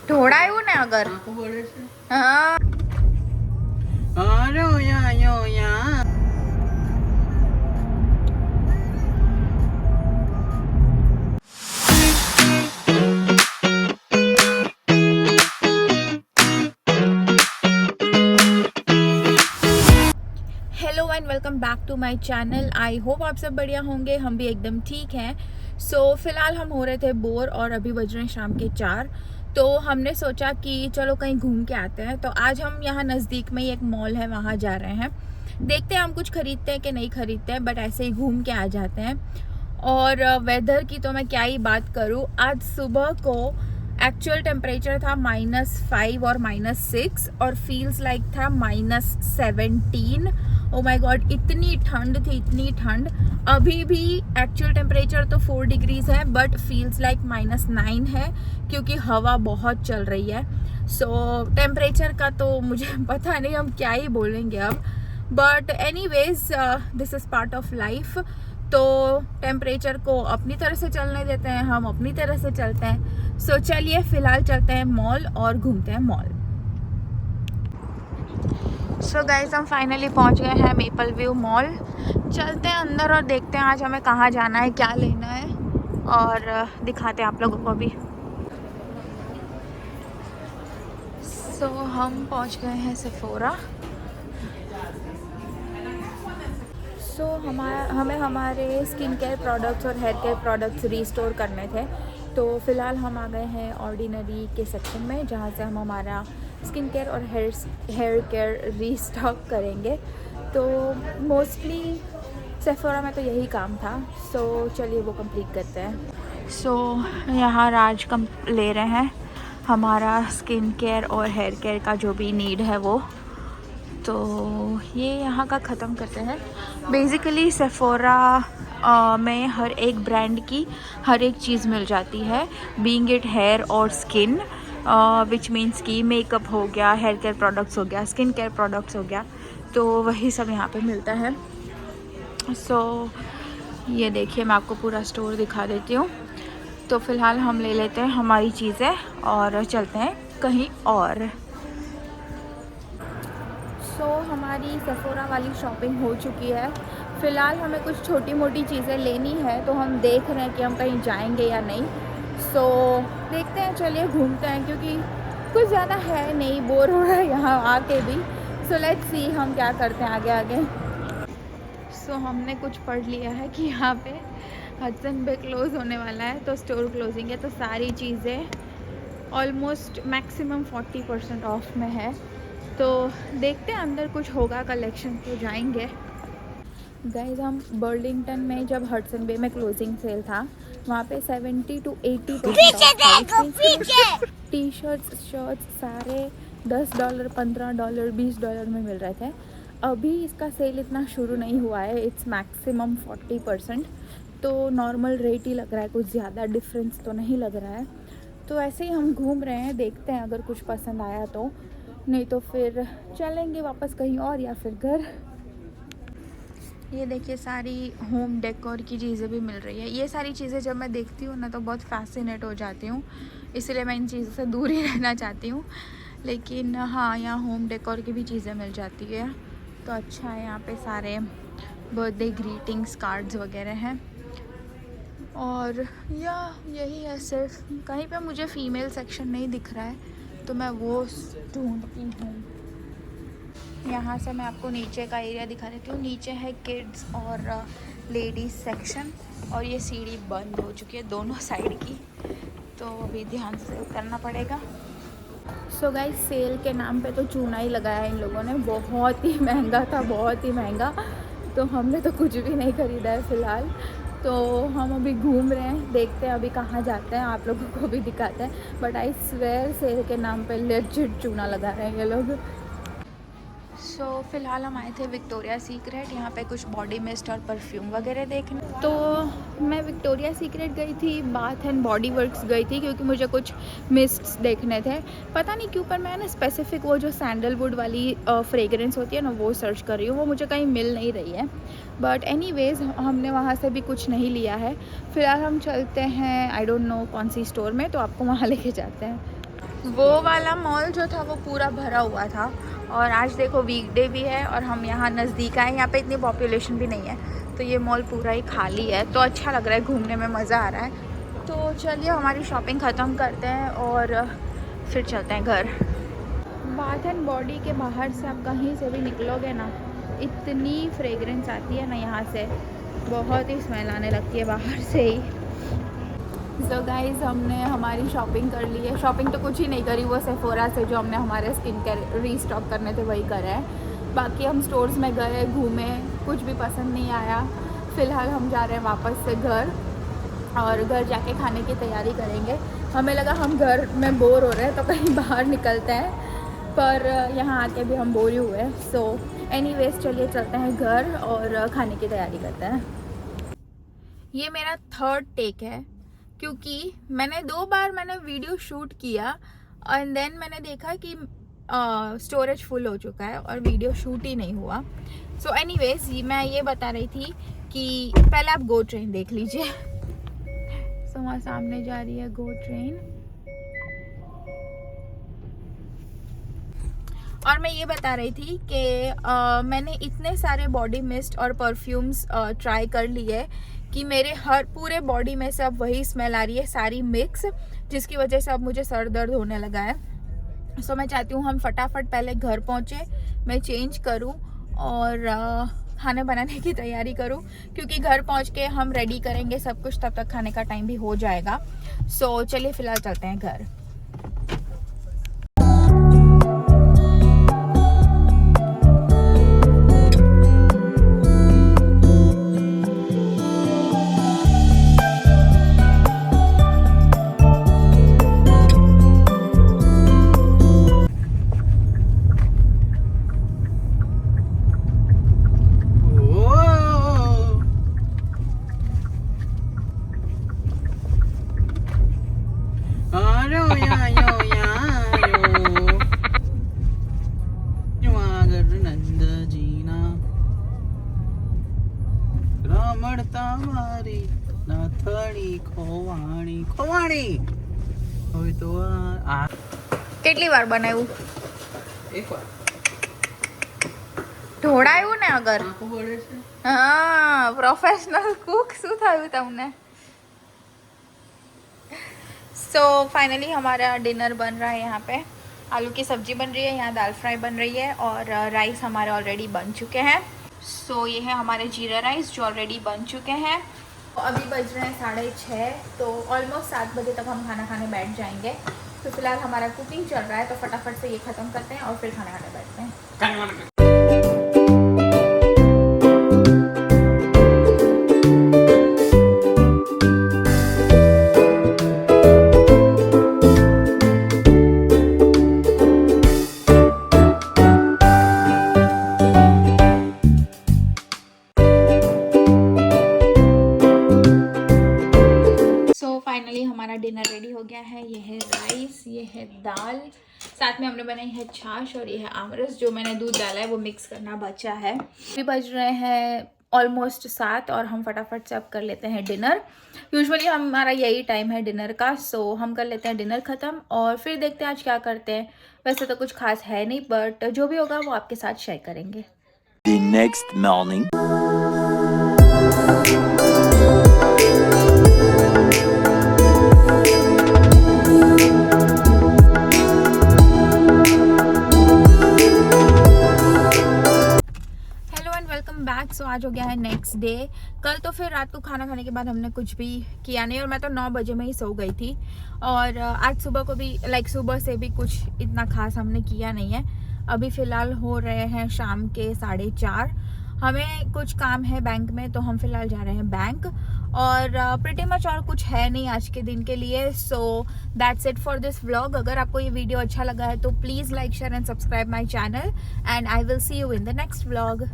ઢોળાયું ને અગર હા hello and welcome back to my channel. I hope आप सब बढ़िया होंगे, हम भी एकदम ठीक हैं। सो फिलहाल हम हो रहे थे बोर और अभी बज रहे हैं शाम के 4। तो हमने सोचा कि चलो कहीं घूम के आते हैं। तो आज हम यहाँ नज़दीक में ही एक मॉल है, वहाँ जा रहे हैं। देखते हैं हम कुछ खरीदते हैं कि नहीं खरीदते हैं, बट ऐसे ही घूम के आ जाते हैं। और वेदर की तो मैं क्या ही बात करूँ। आज सुबह को एक्चुअल टेम्परेचर था -5 और -6 और फील्स लाइक था -17। ओ माय गॉड, इतनी ठंड थी, इतनी ठंड। अभी भी एक्चुअल टेम्परेचर तो 4 डिग्रीज है, बट फील्स लाइक -9 है क्योंकि हवा बहुत चल रही है। सो टेम्परेचर का तो मुझे पता नहीं हम क्या ही बोलेंगे अब, but anyways this is part of life. तो टेम्परेचर को अपनी तरह से चलने देते हैं, हम अपनी तरह से चलते हैं। सो चलिए फिलहाल चलते हैं मॉल और घूमते हैं मॉल। सो गाइस, हम फाइनली पहुंच गए हैं मेपल व्यू मॉल। चलते हैं अंदर और देखते हैं आज हमें कहाँ जाना है, क्या लेना है, और दिखाते हैं आप लोगों को भी। सो हम पहुंच गए हैं सेफोरा। सो हमें हमारे स्किन केयर प्रोडक्ट्स और हेयर केयर प्रोडक्ट्स रीस्टोर करने थे। तो फ़िलहाल हम आ गए हैं ऑर्डिनरी के सेक्शन में, जहाँ से हम हमारा स्किन केयर और हेयर केयर रीस्टॉक करेंगे। तो मोस्टली सेफोरा में तो यही काम था। सो चलिए वो कंप्लीट करते हैं। सो यहाँ राज ले रहे हैं हमारा स्किन केयर और हेयर केयर का जो भी नीड है वो। तो ये यहाँ का ख़त्म करते हैं। बेसिकली सेफोरा में हर एक ब्रांड की हर एक चीज़ मिल जाती है, बीइंग इट हेयर और स्किन, विच मीन्स कि मेकअप हो गया, हेयर केयर प्रोडक्ट्स हो गया, स्किन केयर प्रोडक्ट्स हो गया, तो वही सब यहाँ पे मिलता है। सो ये देखिए, मैं आपको पूरा स्टोर दिखा देती हूँ। तो फ़िलहाल हम ले लेते हैं हमारी चीज़ें और चलते हैं कहीं और। सो हमारी सेफोरा वाली शॉपिंग हो चुकी है। फ़िलहाल हमें कुछ छोटी मोटी चीज़ें लेनी है, तो हम देख रहे हैं कि हम कहीं जाएंगे या नहीं। सो देखते हैं, चलिए घूमते हैं, क्योंकि कुछ ज़्यादा है नहीं, बोर हो रहा है यहाँ आके भी। सो लेट्स सी हम क्या करते हैं आगे आगे। सो हमने कुछ पढ़ लिया है कि यहाँ पे हडसन बे क्लोज़ होने वाला है, तो स्टोर क्लोजिंग है, तो सारी चीज़ें ऑलमोस्ट मैक्सिमम 40% ऑफ में है। तो देखते हैं अंदर कुछ होगा कलेक्शन तो जाएंगे। गाइस, हम बर्लिंगटन में जब हडसन बे में क्लोजिंग सेल था, वहाँ पे 70 to 80% टी शर्ट्स सारे $10, $15, $20 में मिल रहे थे। अभी इसका सेल इतना शुरू नहीं हुआ है, इट्स मैक्सिमम 40%। तो नॉर्मल रेट ही लग रहा है, कुछ ज़्यादा डिफरेंस तो नहीं लग रहा है। तो ऐसे ही हम घूम रहे हैं, देखते हैं अगर कुछ पसंद आया तो, नहीं तो फिर चलेंगे वापस कहीं और या फिर घर। ये देखिए, सारी होम डेकोर की चीज़ें भी मिल रही है। ये सारी चीज़ें जब मैं देखती हूँ ना तो बहुत फैसिनेट हो जाती हूँ, इसलिए मैं इन चीज़ों से दूर ही रहना चाहती हूँ। लेकिन हाँ, यहाँ होम डेकोर की भी चीज़ें मिल जाती है, तो अच्छा है। यहाँ पे सारे बर्थडे ग्रीटिंग्स कार्ड्स वगैरह हैं। और यही है सिर्फ, कहीं पे मुझे फ़ीमेल सेक्शन नहीं दिख रहा है, तो मैं वो ढूंढती हूँ। यहाँ से मैं आपको नीचे का एरिया दिखा देती हूँ। नीचे है किड्स और लेडीज़ सेक्शन, और ये सीढ़ी बंद हो चुकी है दोनों साइड की, तो अभी ध्यान से करना पड़ेगा। सो गाइस, सेल के नाम पे तो चूना ही लगाया इन लोगों ने, बहुत ही महंगा था, बहुत ही महंगा। तो हमने तो कुछ भी नहीं ख़रीदा है फ़िलहाल। तो हम अभी घूम रहे हैं, देखते हैं अभी कहाँ जाते हैं, आप लोगों को भी दिखाते हैं। बट आई स्वेयर, सेल के नाम पे लेजिट चूना लगा रहे हैं ये लोग। सो फ़िलहाल हम आए थे विक्टोरिया सीक्रेट, यहाँ पे कुछ बॉडी मिस्ट और परफ्यूम वगैरह देखने। तो मैं विक्टोरिया सीक्रेट गई थी, बाथ एंड बॉडी वर्क्स गई थी, क्योंकि मुझे कुछ मिस्ट्स देखने थे। पता नहीं क्यों, पर मैं ना स्पेसिफिक वो जो सैंडलवुड वाली फ्रेगरेंस होती है ना, वो सर्च कर रही हूँ, वो मुझे कहीं मिल नहीं रही है। बट एनीवेज, हमने वहाँ से भी कुछ नहीं लिया है। फ़िलहाल हम चलते हैं, आई डोंट नो कौन सी स्टोर में, तो आपको वहाँ लेके जाते हैं। वो वाला मॉल जो था वो पूरा भरा हुआ था और आज देखो वीकडे भी है और हम यहाँ नज़दीक आए, यहाँ पे इतनी पॉपुलेशन भी नहीं है तो ये मॉल पूरा ही खाली है, तो अच्छा लग रहा है, घूमने में मज़ा आ रहा है। तो चलिए हमारी शॉपिंग ख़त्म करते हैं और फिर चलते हैं घर। बाथ एंड बॉडी के बाहर से आप कहीं से भी निकलोगे ना, इतनी फ्रेगरेंस आती है ना यहाँ से, बहुत ही स्मेल आने लगती है बाहर से ही। सो गाइज़ हमने हमारी शॉपिंग कर ली है। शॉपिंग तो कुछ ही नहीं करी, वो सेफोरा से जो हमने हमारे स्किन केयर रीस्टॉक करने थे वही करे हैं। बाकी हम स्टोर्स में गए, घूमे, कुछ भी पसंद नहीं आया। फ़िलहाल हम जा रहे हैं वापस से घर और घर जाके खाने की तैयारी करेंगे। हमें लगा हम घर में बोर हो रहे हैं तो कहीं बाहर निकलते हैं, पर यहाँ आके भी हम बोर ही हुए। सो एनीवेज चलिए चलते हैं घर और खाने की तैयारी करते हैं। ये मेरा थर्ड टेक है क्योंकि मैंने 2 बार वीडियो शूट किया एंड देन मैंने देखा कि स्टोरेज फुल हो चुका है और वीडियो शूट ही नहीं हुआ। सो एनीवेज मैं ये बता रही थी कि पहले आप गो ट्रेन देख लीजिए। सो वहाँ सामने जा रही है गो ट्रेन और मैं ये बता रही थी कि मैंने इतने सारे बॉडी मिस्ट और परफ्यूम्स ट्राई कर लिए कि मेरे पूरे बॉडी में से अब वही स्मेल आ रही है, सारी मिक्स, जिसकी वजह से अब मुझे सर दर्द होने लगा है। सो मैं चाहती हूँ हम फटाफट पहले घर पहुँचे, मैं चेंज करूँ और खाना बनाने की तैयारी करूँ, क्योंकि घर पहुँच के हम रेडी करेंगे सब कुछ, तब तक खाने का टाइम भी हो जाएगा। सो चलिए फ़िलहाल चलते हैं घर। કેટલી વાર બનાવ્યું? એકવાર ઢોળાયું ને અગર? આખું બળે છે. હા, પ્રોફેશનલ કુક શું થયું તમને? सो फाइनली हमारा डिनर बन रहा है। यहाँ पे आलू की सब्जी बन रही है, यहाँ दाल फ्राई बन रही है और राइस हमारे ऑलरेडी बन चुके हैं। सो ये है हमारे जीरा राइस जो ऑलरेडी बन चुके हैं। तो अभी बज रहे हैं 6:30, तो ऑलमोस्ट 7 बजे तक हम खाना खाने बैठ जाएंगे। तो फिलहाल हमारा कुकिंग चल रहा है, तो फटाफट से ये ख़त्म करते हैं और फिर खाना खाने बैठते हैं। फाइनली हमारा डिनर रेडी हो गया है। ये है राइस, ये है दाल, साथ में हमने बनाई है छाछ और ये है आमरस जो मैंने दूध डाला है, वो मिक्स करना बचा है। अभी बज रहे हैं ऑलमोस्ट 7 और हम फटाफट से अब कर लेते हैं डिनर। यूजुअली हमारा यही टाइम है डिनर का, सो हम कर लेते हैं डिनर ख़त्म और फिर देखते हैं आज क्या करते हैं। वैसे तो कुछ खास है नहीं, बट जो भी होगा वो आपके साथ शेयर करेंगे। The next morning. बैक। सो आज हो गया है नेक्स्ट डे। कल तो फिर रात को खाना खाने के बाद हमने कुछ भी किया नहीं और मैं तो 9 बजे में ही सो गई थी। और आज सुबह को भी सुबह से भी कुछ इतना खास हमने किया नहीं है। अभी फ़िलहाल हो रहे हैं शाम के 4:30। हमें कुछ काम है बैंक में, तो हम फ़िलहाल जा रहे हैं बैंक और प्रिटी मच और कुछ है नहीं आज के दिन के लिए। So that's it for this vlog. अगर आपको ये वीडियो अच्छा लगा है तो please like, share and subscribe my channel and I will see you in the next vlog.